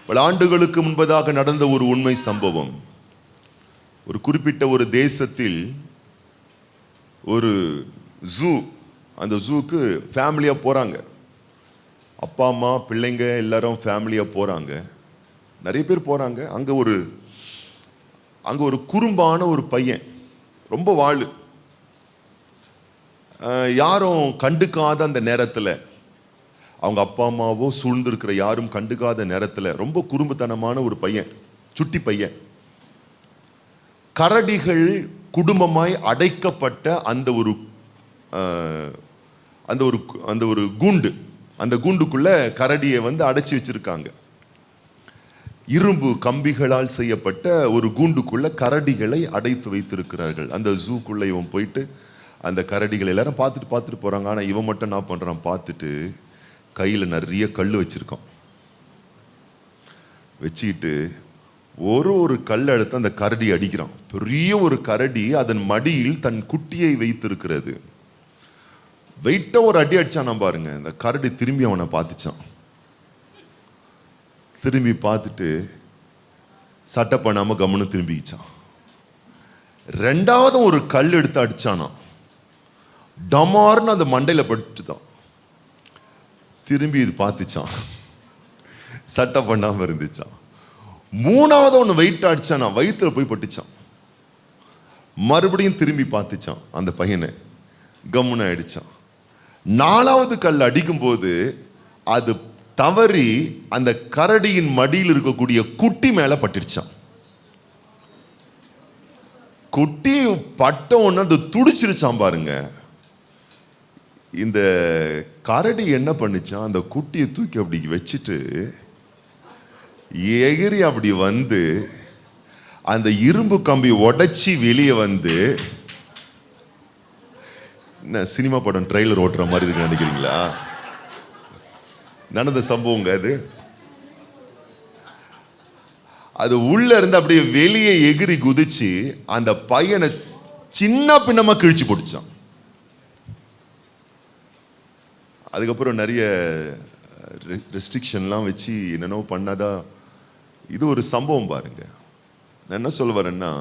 பல ஆண்டுகளுக்கு முன்பதாக நடந்த ஒரு உண்மை சம்பவம். ஒரு குறிப்பிட்ட ஒரு தேசத்தில் ஒரு ஜூ, அந்த ஜூக்கு ஃபேமிலியா போறாங்க. அப்பா அம்மா பிள்ளைங்க எல்லாரும் ஃபேமிலியா போறாங்க. நிறைய பேர் போறாங்க. அங்க ஒரு குறும்பான ஒரு பையன், ரொம்ப வாழு, யாரும் கண்டுக்காத அந்த நேரத்தில், அவங்க அப்பா அம்மாவோ சூழ்ந்திருக்கிற யாரும் கண்டுக்காத நேரத்தில் ரொம்ப குறும்புத்தனமான ஒரு பையன், சுட்டி பையன், கரடிகள் குடும்பமாய் அடைக்கப்பட்ட அந்த ஒரு கூண்டு, அந்த கூண்டுக்குள்ள கரடியை அடைச்சி வச்சிருக்காங்க. இரும்பு கம்பிகளால் செய்யப்பட்ட ஒரு கூண்டுக்குள்ள கரடிகளை அடைத்து வைத்திருக்கிறார்கள். அந்த ஜூக்குள்ள இவன் போயிட்டு அந்த கரடிகள் எல்லாரும் பார்த்துட்டு போறாங்க. ஆனா இவன் மட்டும் என்ன பண்றான், பார்த்துட்டு கையில நிறைய கல் வச்சிருக்கான். வச்சுக்கிட்டு ஒரு கல் எடுத்து அந்த கரடி அடிக்கிறான். பெரிய ஒரு கரடி அதன் மடியில் தன் குட்டியை வைத்திருக்கிறது. வெயிட்ட ஒரு அடி அடிச்சான் பாருங்க. அந்த கரடி திரும்பி அவனை பார்த்துச்சான். திரும்பி பார்த்துட்டு சட்டை பண்ணாம கம்முன்னு திரும்பிச்சான். ரெண்டாவது ஒரு கல் எடுத்து அடிச்சானா, டமார்னு அந்த மண்டையில பட்டுதான். திரும்பி இது பார்த்துச்சான், சட்டை பண்ணாம இருந்துச்சான். மூணாவது ஒன்று வெயிட் அடிச்சானா, வயிற்றுல போய் பட்டுச்சான். மறுபடியும் திரும்பி பார்த்துச்சான், அந்த பையனை கம்முன்னு ஆயிடுச்சான். நாலாவது கல் அடிக்கும் போது அது தவறி அந்த கரடியின் மடியில் இருக்கக்கூடிய குட்டி மேல பட்டுடுச்சான். குட்டி பட்ட ஒன்று அது துடிச்சிருச்சான் பாருங்க. இந்த கரடி என்ன பண்ணுச்சான், அந்த குட்டியை தூக்கி அப்படி வச்சுட்டு எகிரி அப்படி அந்த இரும்பு கம்பி உடைச்சி வெளியே என்ன சினிமா படம் ட்ரெய்லர் ஓட்டுற மாதிரி இருக்கு நினைக்கிறீங்களா? நடந்த சம்பவங்க அது உள்ள இருந்து அப்படியே வெளியே எகிரி குதிச்சு அந்த பையனை சின்ன பின்னமா கிழிச்சு போட்டுச்சான். அதுக்கப்புறம் நிறைய ரெஸ்ட்ரிக்ஷன்லாம் வச்சு என்னென்னோ பண்ணாதா. இது ஒரு சம்பவம் பாருங்க. நான் என்ன சொல்ல வரேன்னா,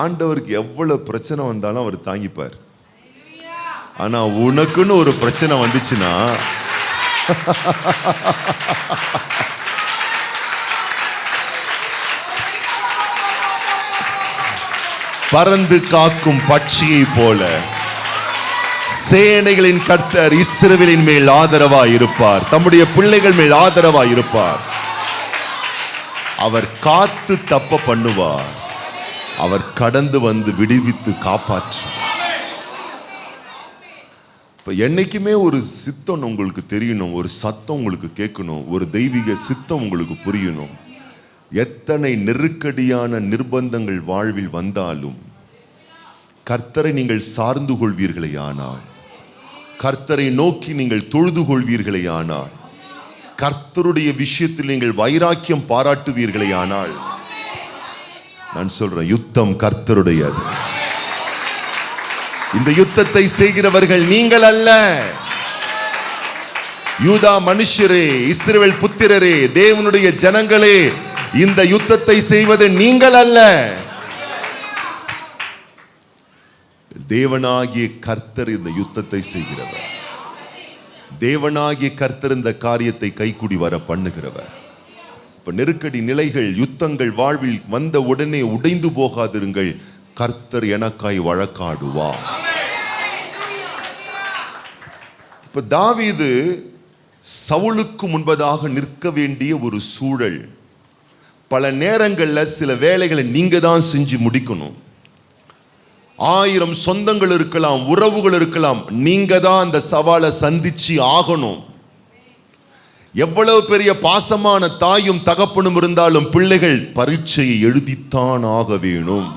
ஆண்டவருக்கு எவ்வளவு பிரச்சனை வந்தாலும் அவர் தாங்கிப்பார். ஆனா உனக்குன்னு ஒரு பிரச்சனை வந்துச்சுன்னா பறந்து காக்கும் பட்சியை போல சேனைகளின் கர்த்தர் இஸ்ரவேலின் மேல் ஆதரவா இருப்பார். தம்முடைய பிள்ளைகள் மேல் ஆதரவா இருப்பார். அவர் காத்து தப்ப பண்ணுவார். அவர் கடந்து விடுவித்து காப்பாற்று. இப்ப என்னைக்குமே ஒரு சித்தம் உங்களுக்கு தெரியணும், ஒரு சத்தம் உங்களுக்கு கேட்கணும், ஒரு தெய்வீக சித்தம் உங்களுக்கு புரியணும். எத்தனை நெருக்கடியான நிர்பந்தங்கள் வாழ்வில் வந்தாலும் கர்த்தரை நீங்கள் சார்ந்து கொள்வீர்களே ஆனால், கர்த்தரை நோக்கி நீங்கள் தொழுது கொள்வீர்களே ஆனால், கர்த்தருடைய விஷயத்தில் நீங்கள் வைராக்கியம் பாராட்டுவீர்களே ஆனால், நான் சொல்றேன், யுத்தம் கர்த்தருடையது. இந்த யுத்தத்தை செய்கிறவர்கள் நீங்கள் அல்ல. யூதா மனுஷரே, இஸ்ரவேல் புத்திரரே, தேவனுடைய ஜனங்களே, இந்த யுத்தத்தை செய்வது நீங்கள் அல்ல. தேவனாகிய கர்த்தர் இந்த யுத்தத்தை செய்கிறவர். தேவனாகிய கர்த்தர் இந்த காரியத்தை கைக்கூடி வர பண்ணுகிறவர். இப்ப நெருக்கடி நிலைகள், யுத்தங்கள் வாழ்வில் வந்த உடனே உடைந்து போகாதிருங்கள். கர்த்தர் எனக்காய் வழக்காடுவார். இப்ப தாவீது சவுலுக்கு முன்பதாக நிற்க வேண்டிய ஒரு சூழல். பல நேரங்கள்ல சில வேலைகளை நீங்க தான் செஞ்சு முடிக்கணும். 1000 சொந்தங்கள் இருக்கலாம், உறவுகள் இருக்கலாம், நீங்க தான் அந்த சவாலை சந்திச்சு ஆகணும். எவ்வளவு பெரிய பாசமான தாயும் தகப்பனும் இருந்தாலும் பிள்ளைகள் பரீட்சையை எழுதித்தான் ஆக வேணும்.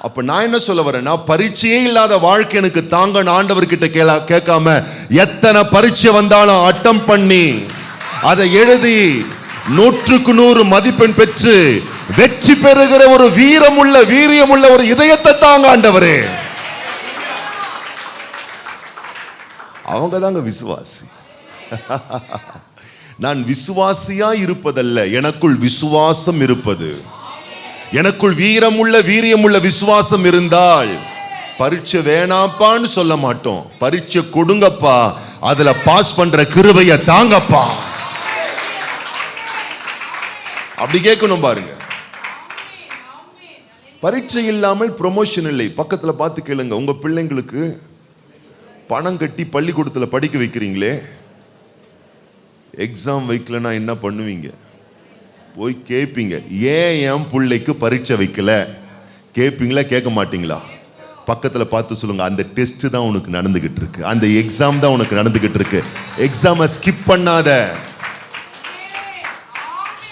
அப்ப நான் என்ன சொல்ல வரேன்னா, பரீட்சையே இல்லாத வாழ்க்கை எனக்கு தாங்க ஆண்டவர்கிட்ட கேட்காம, எத்தனை பரீட்சை வந்தாலும் அட்டம் பண்ணி அதை எழுதி 100க்கு 100 மதிப்பெண் பெற்று வெற்றி பெறுகிற ஒரு வீரியமுள்ள ஒரு இதயத்தை தாங்க ஆண்டவரே. அவங்க தாங்க விசுவாசி. நான் விசுவாசியா இருப்பதல்ல, எனக்குள் விசுவாசம் இருப்பது. எனக்குள் வீரியமுள்ள விசுவாசம் இருந்தால் பரீட்சை வேணாப்பான்னு சொல்ல மாட்டோம். பரீட்சை கொடுங்கப்பா, அதுல பாஸ் பண்ற கிருபையை தாங்கப்பா, அப்படி கேட்கணும் பாருங்க. பரீட்சை இல்லாமல் ப்ரொமோஷன் இல்லை. பக்கத்துல பார்த்து கேளுங்க, உங்க பிள்ளைங்களுக்கு பணம் கட்டி பள்ளிக்கூடத்துல படிக்க வைக்கிறீங்களே, எக்ஸாம் வைக்கலன்னா என்ன பண்ணுவீங்க? போய் கேட்பீங்க, ஏன் என் பிள்ளைக்கு பரீட்சை வைக்கல கேட்பீங்களா, கேட்க மாட்டீங்களா? பக்கத்துல பார்த்து சொல்லுங்க, அந்த டெஸ்ட் தான் உனக்கு நடந்துகிட்டு இருக்கு, அந்த எக்ஸாம் தான் உனக்கு நடந்துகிட்டு இருக்கு. எக்ஸாமை ஸ்கிப் பண்ணாத,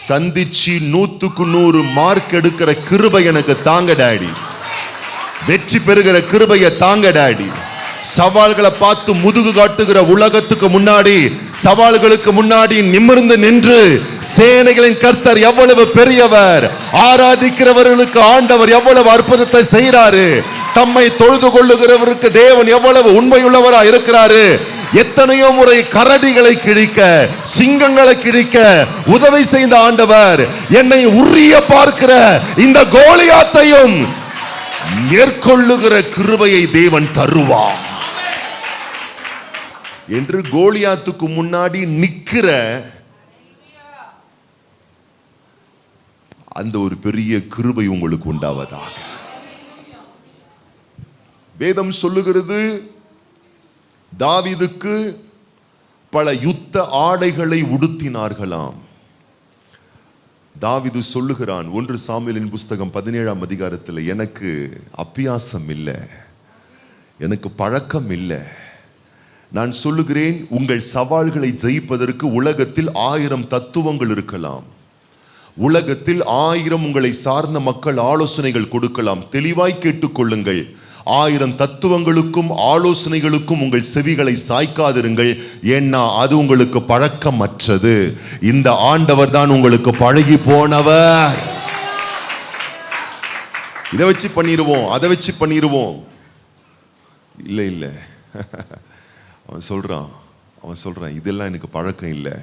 சந்திச்சு 100க்கு 100 மார்க் எடுக்கிற கிருபை எனக்கு தாங்க டாடி, வெற்றி பெறுகிற கிருபையை தாங்க டாடி. சவால்களை பார்த்து முதுகு காட்டுகிற உலகத்துக்கு முன்னாடி, சவால்களுக்கு முன்னாடி நிமிர்ந்து நின்று சேனைகளின் கர்த்தர் எவ்வளவு பெரியவர், ஆராதிக்கிறவர்களுக்கு ஆண்டவர் எவ்வளவு அற்புதத்தை செய்கிறாரு, தம்மை தொழுது கொள்ளுகிறவருக்கு தேவன் எவ்வளவு உண்மையுள்ளவரா இருக்கிறாரு. எத்தனையோ முறை கரடிகளை கிழிக்க, சிங்கங்களை கிழிக்க உதவி செய்த ஆண்டவர் என்னை உரிய பார்க்கிற இந்த கோலியாத்தையும் மேற்கொள்ளுகிற கிருபையை தேவன் தருவார் என்று கோலியாத்துக்கு முன்னாடி நிக்கிற அந்த ஒரு பெரிய கிருபை உங்களுக்கு உண்டாவதாக. வேதம் சொல்லுகிறது, தாவீதுக்கு பல யுத்த ஆடைகளை உடுத்தினார்களாம். தாவீது சொல்லுகிறான் 1 சாமுவேலின் புஸ்தகம் 17ஆம் அதிகாரத்தில், எனக்கு அபியாசம் இல்லை, எனக்கு பழக்கம் இல்லை. நான் சொல்லுகிறேன், உங்கள் சவால்களை ஜெயிப்பதற்கு உலகத்தில் 1000 தத்துவங்கள் இருக்கலாம், உலகத்தில் 1000 உங்களை சார்ந்த மக்கள் ஆலோசனைகள் கொடுக்கலாம். தெளிவாய் கேட்டுக்கொள்ளுங்கள், 1000 தத்துவங்களுக்கும் ஆலோசனைகளுக்கும் உங்கள் செவிகளை சாய்க்காதிருங்கள். ஏன்னா அது உங்களுக்கு பழக்கமற்றது. இந்த ஆண்டவர் தான் உங்களுக்கு பழகி போனவர். இதை வச்சு பண்ணிடுவோம், அதை வச்சு பண்ணிடுவோம். இல்லை இல்லை, அவன் சொல்றான் இதெல்லாம் எனக்கு பழக்கம் இல்லை.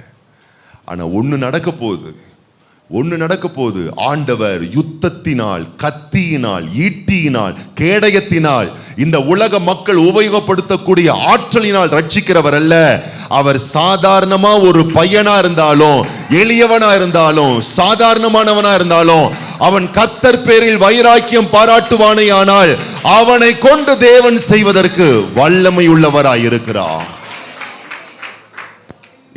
ஆனா ஒண்ணு நடக்க போகுது. ஆண்டவர் யுத்தத்தினால், கத்தியினால், ஈட்டியினால், கேடயத்தினால், இந்த உலக மக்கள் உபயோகப்படுத்தக்கூடிய ஆற்றலினால் ரட்சிக்கிறவர் அல்ல. அவர் சாதாரணமா ஒரு பையனா இருந்தாலும், எளியவனா இருந்தாலும், சாதாரணமானவனா இருந்தாலும், அவன் கர்த்தர் பேரில் வைராக்கியம் பாராட்டுவானே ஆனால் அவனை கொண்டு தேவன் செய்வதற்கு வல்லமை உள்ளவராய் இருக்கிறார்.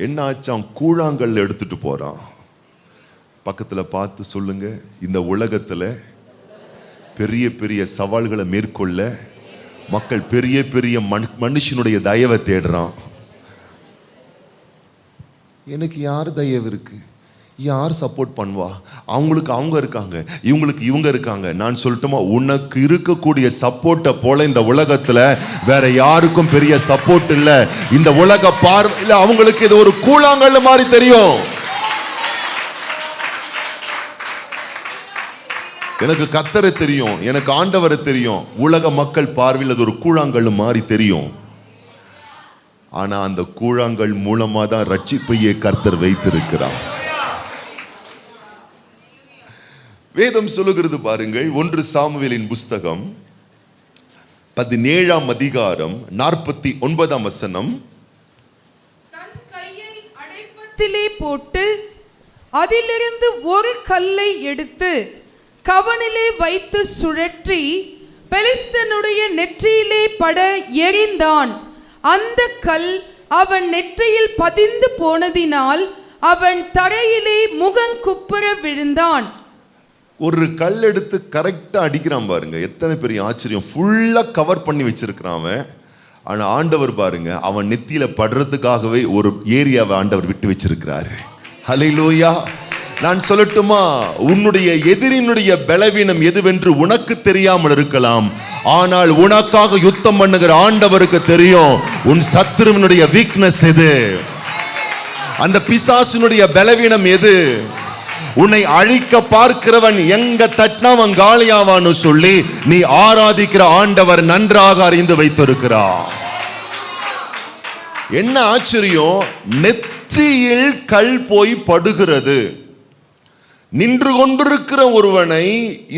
என்ன ஆச்சான்? கூழாங்கல் எடுத்துட்டு போறான். பக்கத்துல பார்த்து சொல்லுங்க, இந்த உலகத்துல பெரிய பெரிய சவால்களை மேற்கொள்ள மக்கள் பெரிய பெரிய மனுஷனுடைய தயவை தேடுறான். எனக்கு யார் தயவு இருக்கு, யார் சப்போர்ட் பண்ணுவா, அவங்களுக்கு அவங்க இருக்காங்க, இவங்களுக்கு இவங்க இருக்காங்க. நான் சொல்லட்டுமா, உனக்கு இருக்கக்கூடிய சப்போர்ட்டை போல இந்த உலகத்துல வேற யாருக்கும் பெரிய சப்போர்ட் இல்லை. இந்த உலக பார்வையில் அவங்களுக்கு இது ஒரு கூழாங்கல் மாதிரி தெரியும். எனக்கு கர்த்தரை தெரியும், எனக்கு ஆண்டவரை தெரியும். உலக மக்கள் பார்வையில் அது ஒரு கூழாங்கல் மாதிரி தெரியும். ஆனா அந்த கூழாங்கல் மூலமா தான் ரட்சிப்பையே கர்த்தர் வைத்திருக்கிறார். வேதம் சொல்லுகிறது பாருங்கள், 1 சாமுவேலின் புஸ்தகம் 17ஆம் அதிகாரம் 49ஆம் வசனம். தன் கையை அடைப்பத்திலே போட்டு அதிலிருந்து ஒரு கல்லை எடுத்து கவனிலே வைத்து சுழற்றி பெலிஸ்தனுடைய நெற்றியிலே பட எறிந்தான். அந்த கல் அவன் நெற்றியில் பதிந்து போனதினால் அவன் தரையிலே முகங்குப்புற விழுந்தான். ஒரு கல் எடுத்து கரெக்டா அடிக்கிறான் பாருங்க, எத்தனை பெரிய ஆச்சரியம். ஃபுல்லா கவர் பண்ணி வச்சிருக்கிறான். ஆனா ஆண்டவர் பாருங்க, அவன் நெத்தியில படுறதுக்காகவே ஒரு ஏரியாவை ஆண்டவர் விட்டு வச்சிருக்கிறாரு. ஹல்லேலூயா. நான் சொல்லட்டுமா, உன்னுடைய எதிரினுடைய பலவீனம் எதுவென்று உனக்கு தெரியாமல் இருக்கலாம், ஆனால் உனக்காக யுத்தம் பண்ணுகிற ஆண்டவருக்கு தெரியும் உன் சத்துருவினுடைய வீக்னஸ் எது, அந்த பிசாசினுடைய பலவீனம் எது. உன்னை அழிக்க பார்க்கிறவன் எங்க தட்டினவன் காலியாவான்னு சொல்லி நீ ஆராதிக்கிற ஆண்டவர் நன்றாக அறிந்து வைத்திருக்கிறார். என்ன ஆச்சரியம், நெற்றியில் கல் போய் படுகிறது. நின்று கொண்டிருக்கிற ஒருவனை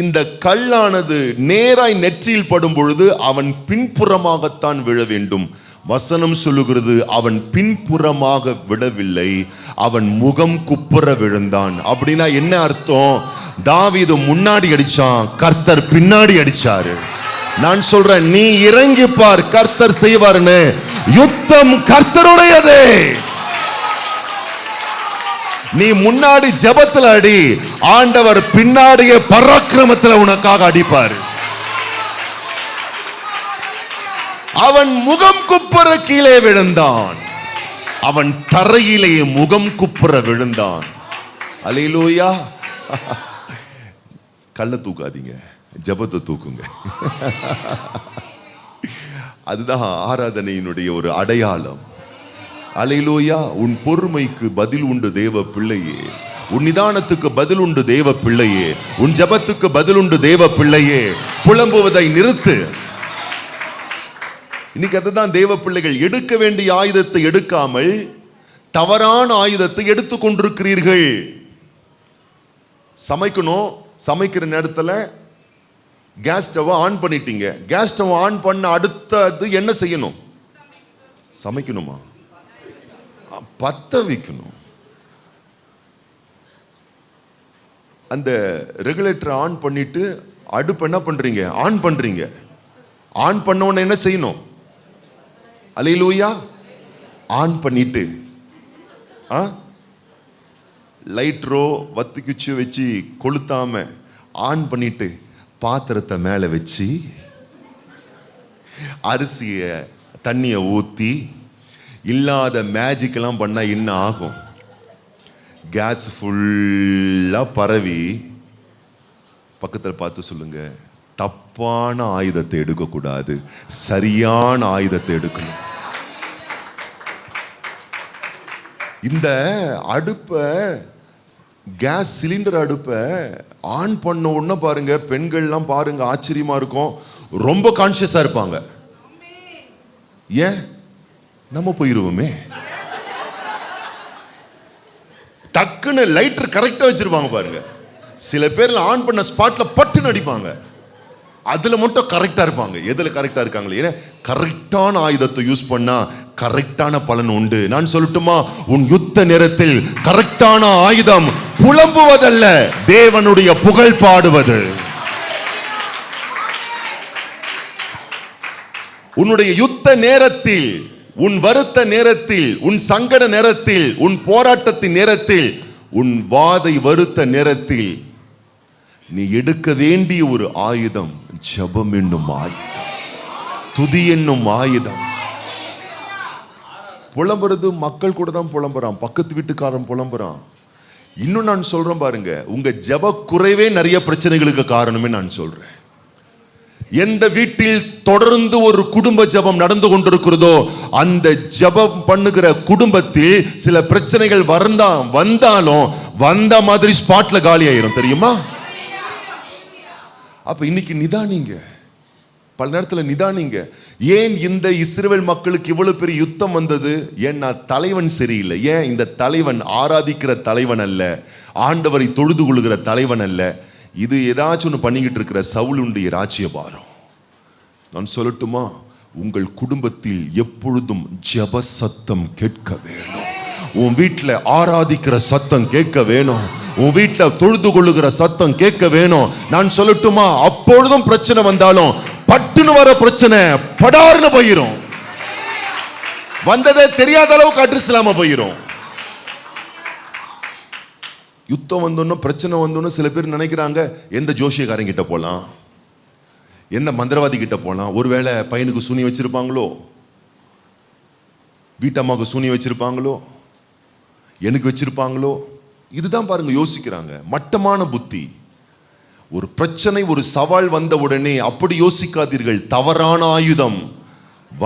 இந்த கல்லானது நேராய் நெற்றியில் படும் பொழுது அவன் பின்புறமாகத்தான் விழ வேண்டும். வசனம் சொல்லுகிறது, அவன் பின்புறமாக விழவில்லை, அவன் முகம் குப்புற விழுந்தான். அப்படின்னா என்ன அர்த்தம்? தாவீது முன்னாடி அடிச்சான், கர்த்தர் பின்னாடி அடிச்சாரு. நான் சொல்றேன், நீ இறங்கி பார், கர்த்தர் செய்வார்னு. யுத்தம் கர்த்தருடையது. நீ முன்னாடி ஜெபத்துல அடி, ஆண்டவர் பின்னாடியே பராக்கிரமத்துல உனக்காக அடிப்பார். அவன் முகம் குப்புற கீழே விழுந்தான், அவன் தரையிலே முகம் குப்புற விழுந்தான். அல்லேலூயா. கல்ல தூக்காதீங்க, ஜெபத்தை தூக்குங்க. அதுதான் ஆராதனையினுடைய ஒரு அடையாளம். அல்லேலூயா. உன் பொறுமைக்கு பதில் உண்டு தேவ பிள்ளையே, உன் நிதானத்துக்கு பதில் உண்டு தேவ பிள்ளையே, உன் ஜெபத்துக்கு பதில் உண்டு தேவ பிள்ளையே. புலம்புவதை நிறுத்து. இன்னைக்கு அதுதான் தேவ பிள்ளைகள், எடுக்க வேண்டிய ஆயுதத்தை எடுக்காமல் தவறான ஆயுதத்தை எடுத்துக் கொண்டிருக்கிறீர்கள். சமைக்கணும், சமைக்கிற நேரத்தில் கேஸ் ஸ்டவ் ஆன் பண்ணிட்டீங்க. கேஸ் ஸ்டவ் ஆன் பண்ண அடுத்தது என்ன செய்யணும்? சமைக்கணுமா? பத்த வைக்கணும். அந்த ரெகுலேட்டர் ஆன் பண்ணிட்டு அடுப்பு என்ன பண்றீங்க? ஆன் பண்றீங்க. ஆன் பண்ண உடனே என்ன செய்யணும்? அல்லேலூயா. ஆன் பண்ணிட்டு லைட்ரோ வத்தி குச்சி வச்சு கொளுத்தாம ஆன் பண்ணிட்டு பாத்திரத்தை மேல வச்சு அரிசிய தண்ணிய ஊத்தி இல்லாத மேஜிக் எல்லாம் பண்ணா என்ன ஆகும்? கேஸ் ஃபுல்லா பரவி. பக்கத்தில் பார்த்து சொல்லுங்க, தப்பான ஆயுதத்தை எடுக்க கூடாது, சரியான ஆயுதத்தை எடுக்கணும். இந்த அடுப்பை, கேஸ் சிலிண்டர் அடுப்பை ஆன் பண்ண உடனே பாருங்க, பெண்கள்லாம் பாருங்க, ஆச்சரியமா இருக்கும், ரொம்ப கான்சியஸா இருப்பாங்க. ஏன்? நம்ம போயிருவோமே. டக்குன்னு லைட்டர் கரெக்டா வச்சிருப்பாங்க பாருங்க. சில பேர்ல ஆன் பண்ண ஸ்பாட்ல பட்டுன்னு அடிப்பாங்க. அதுல மட்டும் கரெக்டா இருப்பாங்க. எதுல கரெக்டா இருக்காங்களே? ஏன்னா கரெக்டான ஆயுதத்தை யூஸ் பண்ணா கரெக்டான பலன் உண்டு. நான் சொல்லட்டுமா, உன் யுத்த நேரத்தில் கரெக்டான ஆயுதம் புலம்புவதல்ல, தேவனுடைய புகழ் பாடுவது. உன்னுடைய யுத்த நேரத்தில், உன் வருத்த நேரத்தில், உன் சங்கட நேரத்தில், உன் போராட்டத்தின் நேரத்தில், உன் வாதை வருத்த நேரத்தில் நீ எடுக்க வேண்டிய ஒரு ஆயுதம் ஜெபம் என்னும் ஆயுதம், துதி என்னும் ஆயுதம். புலம்புறது மக்கள் கூட தான் புலம்புறான், பக்கத்து வீட்டுக்காரன் புலம்புறான். இன்னும் நான் சொல்றேன் பாருங்க, உங்க ஜெப குறைவே நிறைய பிரச்சனைகளுக்கு காரணமே நான் சொல்றேன். எந்த வீட்டில் தொடர்ந்து ஒரு குடும்ப ஜெபம் நடந்து கொண்டிருக்கிறதோ அந்த ஜெபம் பண்ணுகிற குடும்பத்தில் சில பிரச்சனைகள் வந்தாலும் வந்த மாதிரி ஸ்பாட்ல காலி ஆயிரும், தெரியுமா? அப்ப இன்னைக்கு நிதானிங்க, பல நேரத்தில் நிதானிங்க. ஏன் இந்த இஸ்ரவேல் மக்களுக்கு இவ்வளவு பெரிய யுத்தம் வந்தது? ஏன்னா தலைவன் சரியில்லை. ஏன்? இந்த தலைவன் ஆராதிக்கிற தலைவன் அல்ல, ஆண்டவரை தொழுது கொள்ளுகிற தலைவன் அல்ல. இது ஏதாச்சும் ஒன்று பண்ணிக்கிட்டு இருக்கிற சவுலுடைய ராஜ்யபாரம். நான் சொல்லட்டுமா, உங்கள் குடும்பத்தில் எப்பொழுதும் ஜெப சத்தம் கேட்க வேணும். உன் வீட்டில் ஆராதிக்கிற சத்தம் கேட்க வேணும். உன் வீட்டில் தொழுது கொள்ளுகிற சத்தம் கேட்க வேணும். நான் சொல்லட்டுமா, அப்பொழுதும் பிரச்சனை வந்தாலும் பட்டுன்னு வர பிரச்சனை படார்னு போயிரும். வந்ததே தெரியாத அளவுக்கு அட்ரஸ் இல்லாம போயிரும். யுத்தம் வந்தோன்னு, பிரச்சனை வந்தோன்னு சில பேர் நினைக்கிறாங்க, எந்த ஜோசியக்காரன் கிட்ட போலாம், எந்த மந்திரவாதி கிட்ட போலாம். ஒருவேளை பையனுக்கு சூனியம் வச்சிருப்பாங்களோ, வீட்டம்மாவுக்கு சூனியம் வச்சிருப்பாங்களோ, எனக்கு வச்சிருப்பாங்களோ. இதுதான் பாருங்க யோசிக்கிறாங்க. மட்டமான புத்தி. ஒரு பிரச்சனை, ஒரு சவால் வந்த உடனே அப்படி யோசிக்காதீர்கள். தவறான ஆயுதம்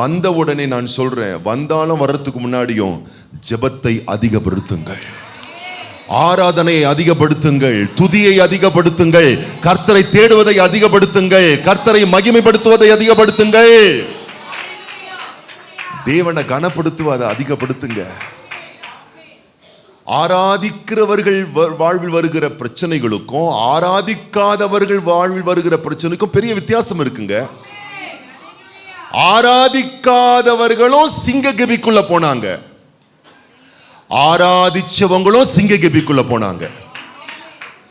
வந்த உடனே நான் சொல்றேன், வந்தாலும் வர்றதுக்கு முன்னாடியும் ஜெபத்தை அதிகப்படுத்துங்கள், ஆராதனையை அதிகப்படுத்துங்கள், துதியை அதிகப்படுத்துங்கள், கர்த்தரை தேடுவதை அதிகப்படுத்துங்கள், கர்த்தரை மகிமைப்படுத்துவதை ஆராதிக்கிறவர்கள் வாழ்வில் வருகிற பிரச்சனைகளுக்கும் ஆராதிக்காதவர்கள் வாழ்வில் வருகிற பிரச்சனைக்கும் பெரிய வித்தியாசம் இருக்குங்க. ஆராதிக்காதவர்களும் சிங்க கெபிக்குள்ள போனாங்க, ஆராதிச்சவங்களும் சிங்க கெபிக்குள்ள போனாங்க.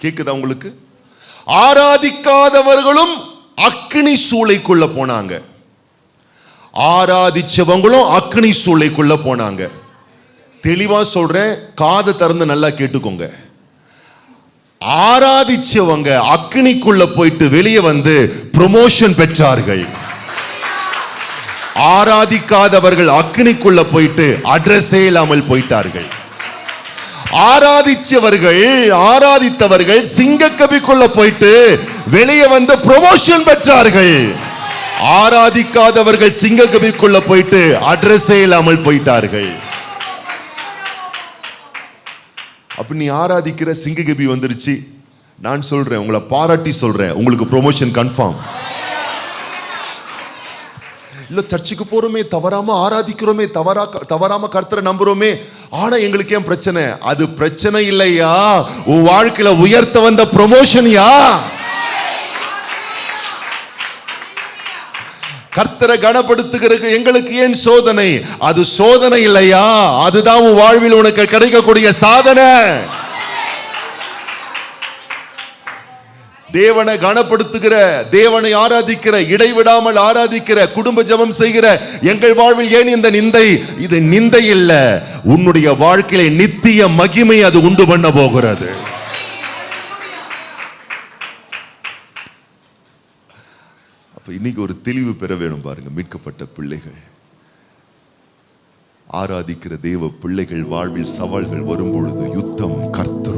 கேக்குதா உங்களுக்கு? ஆராதிக்காதவர்களும் அக்னி சூளைக்குள்ள போனாங்க, ஆராதிச்சவங்களும் அக்னி சூளைக்குள்ள போனாங்க. தெளிவா சொல்றேன், காதை திறந்து நல்லா கேட்டுக்கோங்க. ஆராதிச்சவங்க அக்னிக்குள்ள போயிட்டு வெளியே வந்து ப்ரமோஷன் பெற்றார்கள். ஆராதிக்காதவர்கள் அக்னிக்குள்ள போயிட்டு அட்ரஸே இல்லாமல் போயிட்டார்கள். ஆராதித்தவர்கள் சிங்கக்கபிக்குள்ள போயிட்டு வெளியே வந்து ப்ரமோஷன் பெற்றார்கள். ஆராதிக்காதவர்கள் சிங்கக்கபிக்குள்ள போயிட்டு அட்ரஸே இல்லாமல் போயிட்டார்கள். அப்ப நீ ஆராதிக்கிற சிங்ககபி வந்துருச்சு. நான் சொல்றேன், உங்களை பாராட்டி சொல்றேன், உங்களுக்கு ப்ரமோஷன் கன்ஃபார்ம். இல்ல சர்ச்சுக்கு போறோமே, தவறாம ஆராதிக்கிறோமே, தவறாம கர்த்தரை நம்புறோமே, ஆனா எங்களுக்கு ஏன் பிரச்சனை? அது பிரச்சனை இல்லையா, உன் வாழ்க்கையில உயர்த்த வந்த ப்ரமோஷன்யா. கர்த்தரை கனப்படுத்துகிற எங்களுக்கு ஏன் சோதனை? அது சோதனை இல்லையா, அதுதான் உன் வாழ்வில் உனக்கு கிடைக்கக்கூடிய சாதனை. தேவனை கனப்படுத்துகிற, தேவனை ஆராதிக்கிற, இடைவிடாமல் ஆராதிக்கிற, குடும்ப ஜெபம் செய்கிற எங்கள் வாழ்வில் ஏன் இந்த நிந்தை? இது நிந்தை இல்ல, உன்னுடைய வாழ்க்கையில நித்திய மகிமை அது உண்டு பண்ண போகிறது. இன்னைக்கு ஒரு தெளிவு பெற வேணும் பாருங்க. மீட்கப்பட்ட பிள்ளைகள், ஆராதிக்கிற தேவ பிள்ளைகள் வாழ்வில் சவால்கள் வரும்பொழுது யுத்தம் கர்த்தர்